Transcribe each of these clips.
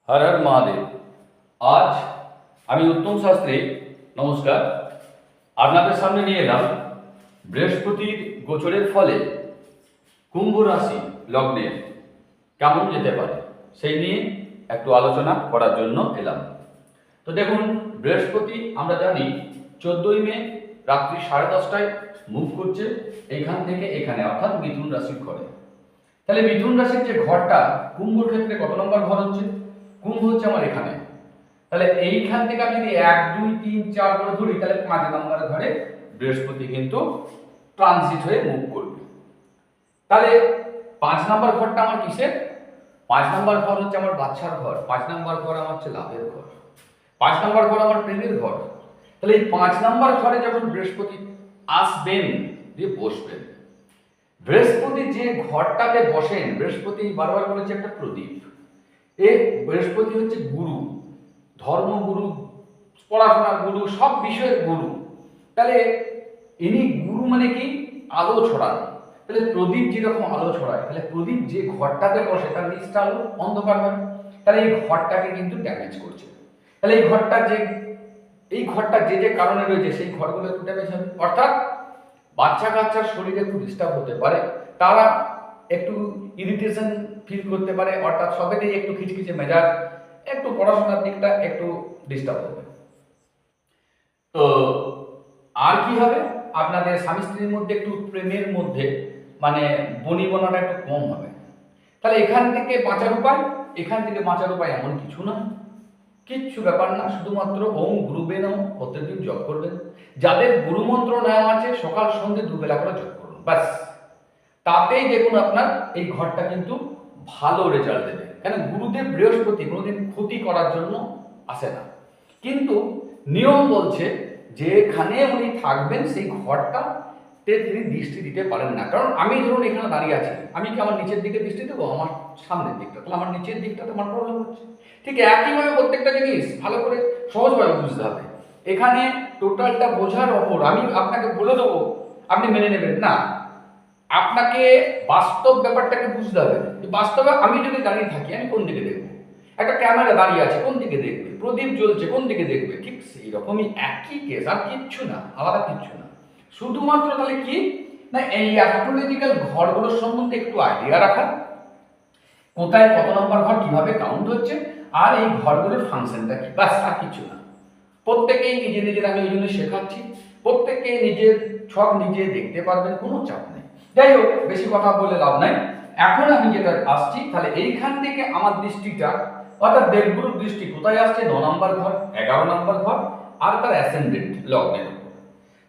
हर हर महादेव। आज আমি উত্তম শাস্ত্রী নমস্কার আপনাদের সামনে নিয়ে এলাম বৃহস্পতির গোচরের ফলে কুম্ভ রাশি লগ্নে কেমন যেতে পারে সেই নিয়ে একটু আলোচনা করার জন্য এলাম। তো দেখুন, বৃহস্পতি আমরা জানি 14ই মে রাত্রি 10:30টায় মুভ করছে এইখান থেকে এখানে, অর্থাৎ মিথুন রাশির ঘরে। তাহলে মিথুন রাশির যে ঘরটা কুম্ভর ক্ষেত্রে কত নম্বর ঘর হচ্ছে? কুম্ভ হচ্ছে আমার এখানে। তাহলে এইখান থেকে আমি যদি 1 2 3 4 করে ধরি, তাহলে 5 নম্বর ঘরে বৃহস্পতি কিন্তু ট্রানজিট হয়ে মুভ করবে। তাহলে 5 নম্বর ঘরটা আমার কিসের? 5 নম্বর ঘর হচ্ছে আমার বাচ্চার ঘর, 5 নম্বর ঘর আমার হচ্ছে লাভের ঘর, 5 নম্বর ঘর আমার প্রেমের ঘর। তাহলে এই 5 নম্বর ঘরে যখন বৃহস্পতি আসবেন, দিয়ে বসবেন, বৃহস্পতি যে ঘরটাতে বসেন, বৃহস্পতি বারবার বলেছে একটা প্রদীপ। এই বৃহস্পতি হচ্ছে গুরু, ধর্মগুরু, পড়াশোনার গুরু, সব বিষয়ের গুরু। তাহলে ইনি গুরু মানে কি? আলো ছড়ান। তাহলে প্রদীপ যেরকম আলো ছড়ায়, তাহলে প্রদীপ যে ঘরটাতে বসে তার নিচটা আলো, অন্ধকার হয়। তাহলে এই ঘরটাকে কিন্তু ড্যামেজ করছে। তাহলে এই ঘরটা যে যে কারণে রয়েছে সেই ঘরগুলো একটু ড্যামেজ হবে। অর্থাৎ বাচ্চা কাচ্চার শরীরে একটু ডিস্টার্ব হতে পারে, তারা একটু ইরিটেশন ফিল করতে পারে, অর্থাৎ সবেতেই একটু খিচখিচে মেজাজ, একটু পড়াশোনার দিকটা একটু ডিস্টার্ব হবে। তো আর কি হবে? আপনাদের স্বামী স্ত্রীর মধ্যে একটু প্রেমের মধ্যে মানে বনিবনাটা একটু কম হবে। তাহলে এখান থেকে বাঁচার উপায় এমন কিছু না, কিচ্ছু ব্যাপার না, শুধুমাত্র ওম গুরুবে নমঃ প্রত্যেকদিন জপ করবেন। যাদের গুরুমন্ত্র নেওয়া আছে সকাল সন্ধ্যে দুবেলা করে জপ করুন, ব্যাস। তাতেই দেখুন আপনার এই ঘরটা কিন্তু ভালো রেজাল্ট দেবে। কেন? গুরুদেব বৃহস্পতি কোনোদিন ক্ষতি করার জন্য আসে না, কিন্তু নিয়ম বলছে যেখানে উনি থাকবেন সেই ঘরটাতে তিনি দৃষ্টি দিতে পারেন না। কারণ আমি ধরুন এখানে দাঁড়িয়ে আছি, আমি কি আমার নিচের দিকে দৃষ্টি দেবো? আমার সামনের দিকটা, তাহলে আমার নিচের দিকটাতে আমার প্রবলেম হচ্ছে। ঠিক একইভাবে প্রত্যেকটা জিনিস ভালো করে সহজভাবে বুঝতে হবে। এখানে টোটালটা বোঝার ওপর আমি আপনাকে বলে দেবো, আপনি মেনে নেবেন না। আপনাকে বাস্তব ব্যাপারটাকে বুঝতে হবে। বাস্তবে আমি যদি দাঁড়িয়ে থাকি, আমি কোন দিকে দেখবো? একটা ক্যামেরা দাঁড়িয়ে আছে, কোন দিকে দেখবে? প্রদীপ জ্বলছে, কোন দিকে দেখবে? ঠিক সেই রকমই একই কেস, আর কিচ্ছু না, আলাদা কিচ্ছু না। শুধুমাত্র তাহলে কি না, এই অ্যাস্ট্রোলজিক্যাল ঘরগুলোর সম্বন্ধে একটু আইডিয়া রাখা, কোথায় কত নম্বর ঘর কিভাবে কাউন্ট হচ্ছে, আর এই ঘরগুলোর ফাংশনটা কি, ব্যাস, আর কিছু না। প্রত্যেকেই নিজের আমি ওই জন্য শেখাচ্ছি, প্রত্যেকে নিজের ছক নিজে দেখতে পারবেন, কোনো চাপ নেই। যাই হোক, বেশি কথা বলে লাভ নাই। এখন আমি যেটা আসছি, তাহলে এইখান থেকে আমার দৃষ্টিটা, অর্থাৎ দেবগুরুর দৃষ্টি কোথায় আসছে? 9 নম্বর ঘর, 11 নম্বর ঘর, আর তার অ্যাসেন্ডেন্ট লগ্নের উপর।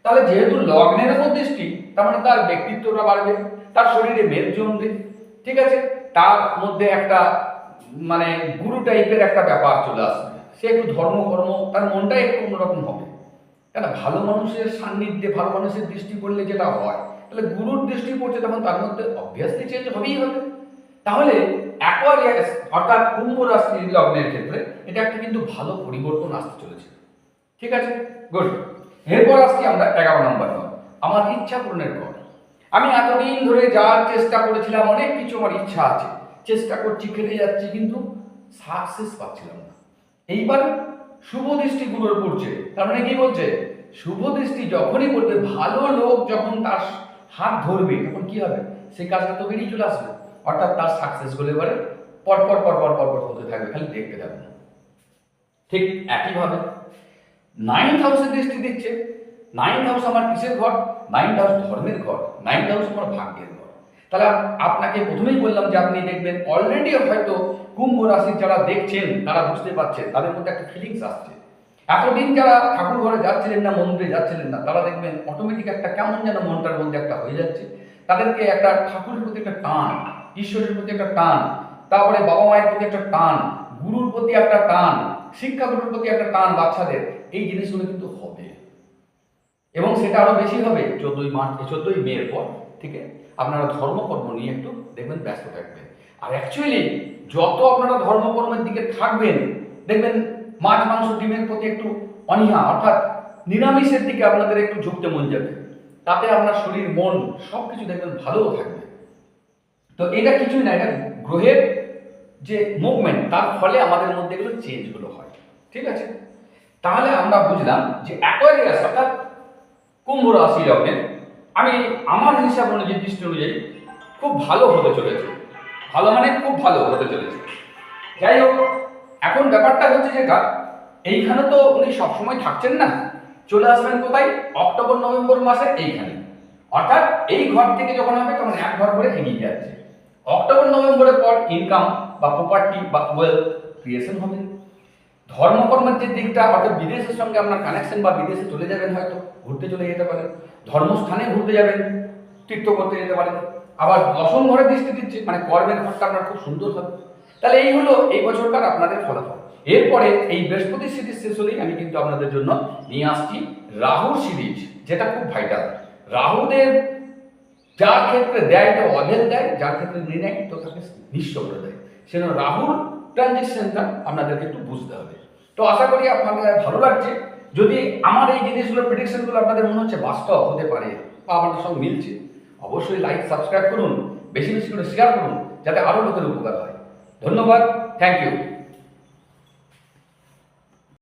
তাহলে যেহেতু লগ্নের উপর দৃষ্টি, তার মানে তার ব্যক্তিত্বটা বাড়বে, তার শরীরে মেদ জমবে, ঠিক আছে, তার মধ্যে একটা মানে গুরু টাইপের একটা ব্যাপার চলে আসবে। সে একটু ধর্মকর্ম, তার মনটাই একটু অন্যরকম হবে। কেন? ভালো মানুষের সান্নিধ্যে, ভালো মানুষের দৃষ্টি পড়লে যেটা হয়, তাহলে গুরুর দৃষ্টি পড়ছে, তখন তার মধ্যে অবভিয়াসলি চেঞ্জ হবেই হবে। তাহলে অ্যাকোয়ারিয়াস অর্থাৎ কুম্ভ রাশি লগ্নের ক্ষেত্রে এটা একটা কিন্তু ভালো পরিবর্তন আসতে চলেছে। ঠিক আছে, গুড। এরপর আসছি আমরা 11 নম্বর ঘর, আমার ইচ্ছা পূরণের ঘর। আমি এতদিন ধরে যাওয়ার চেষ্টা করেছিলাম, অনেক কিছু আমার ইচ্ছা আছে, চেষ্টা করছি, খেলে যাচ্ছি, কিন্তু সাকসেস পাচ্ছিলাম না। এইবার শুভ দৃষ্টি গুরুর পড়ছে, তার মানে কি বলছে? শুভ দৃষ্টি যখনই পড়বে, ভালো লোক যখন তার হাত ধরবে, তখন কি হবে? সেই কাজটা তো বেরিয়ে চলে আসবে, অর্থাৎ তার সাকসেস গুলো এবারে পরপর পরপর পরপর হতে থাকবে, খালি দেখতে থাকবে। ঠিক একইভাবে 9th হাউসে দৃষ্টি দিচ্ছে। 9th হাউস আমার কিসের ঘর? 9th হাউস ধর্মের ঘর, 9th হাউস আমার ভাগ্যের ঘর। তাহলে আপনাকে প্রথমেই বললাম যে আপনি দেখবেন অলরেডি হয়তো কুম্ভ রাশির যারা দেখছেন তারা বুঝতে পারছেন, তাদের মধ্যে একটা ফিলিংস আসছে। এতদিন যারা ঠাকুর ঘরে যাচ্ছিলেন না, মন্দিরে যাচ্ছিলেন না, তারা দেখবেন অটোমেটিক একটা কেমন যেন মনটার মধ্যে একটা হয়ে যাচ্ছে। তাদেরকে একটা ঠাকুরের প্রতি একটা টান, ঈশ্বরের প্রতি একটা টান, তারপরে বাবা মায়ের প্রতি একটা টান, গুরুর প্রতি একটা টান, শিক্ষাগুরুর প্রতি একটা টান, বাচ্চাদের, এই জিনিসগুলো কিন্তু হবে। এবং সেটা আরো বেশি হবে 14ই মের পর থেকে। আপনারা ধর্মকর্ম নিয়ে একটু দেখবেন ব্যস্ত থাকবেন। আর অ্যাকচুয়ালি যত আপনারা ধর্মকর্মের দিকে থাকবেন, দেখবেন মাছ মাংস ডিমের প্রতি একটু অনীহা, অর্থাৎ নিরামিষের দিকে আপনাদের একটু ঝুঁকতে মন যাবে। তাতে আপনার শরীর মন সব কিছু দেখবেন ভালোও থাকবে। তো এটা কিছুই না, এটা গ্রহের যে মুভমেন্ট, তার ফলে আমাদের মধ্যে এগুলো চেঞ্জগুলো হয়। ঠিক আছে, তাহলে আমরা বুঝলাম যে অ্যাকোয়ারিয়াস অর্থাৎ কুম্ভ রাশি লগ্নে আমি আমার হিসাব অনুযায়ী, দৃষ্টি অনুযায়ী খুব ভালো হতে চলেছে। ভালো মানে খুব ভালো হতে চলেছে। যাই হোক, এখন ব্যাপারটা হচ্ছে যেটা, এইখানে তো উনি সবসময় থাকছেন না, চলে আসবেন কোথায়? অক্টোবর নভেম্বর মাসে এইখানে। অর্থাৎ এই ঘর থেকে যখন হবে তখন এক ঘর করে এগিয়ে যাচ্ছে। অক্টোবর নভেম্বরের পর ইনকাম বা প্রপার্টি বা ওয়েলথ ক্রিয়েশন হবে। ধর্মকর্মের যে দিকটা, অর্থাৎ বিদেশের সঙ্গে আপনার কানেকশন, বা বিদেশে চলে যাবেন, হয়তো ঘুরতে চলে যেতে পারেন, ধর্মস্থানে ঘুরতে যাবেন, তীর্থ করতে যেতে পারেন। আবার দশম ঘরে দৃষ্টি দিচ্ছে, মানে কর্মের ঘরটা আপনার খুব সুন্দর হবে। তাহলে এই হলো এই বছরকার আপনাদের ফলাফল। এরপরে এই বৃহস্পতি সিরিজ শেষ হলেই আমি কিন্তু আপনাদের জন্য নিয়ে আসছি রাহুর সিরিজ, যেটা খুব ভাইটাল। রাহুদেব যার ক্ষেত্রে দেয় তো অধেল দেয়, যার ক্ষেত্রে নেয় তো তাকে নিঃস্ব করে দেয়। সেজন্য রাহুর ট্রানজেকশনটা আপনাদেরকে একটু বুঝতে হবে। তো আশা করি আপনাদের ভালো লাগছে। যদি আমার এই জিনিসগুলো, প্রেডিকশনগুলো আপনাদের মনে হচ্ছে বাস্তব হতে পারে বা আপনাদের সঙ্গে মিলছে, অবশ্যই লাইক সাবস্ক্রাইব করুন, বেশি বেশি করে শেয়ার করুন, যাতে আরও লোকের উপকার হয়। ধন্যবাদ, থ্যাংক ইউ।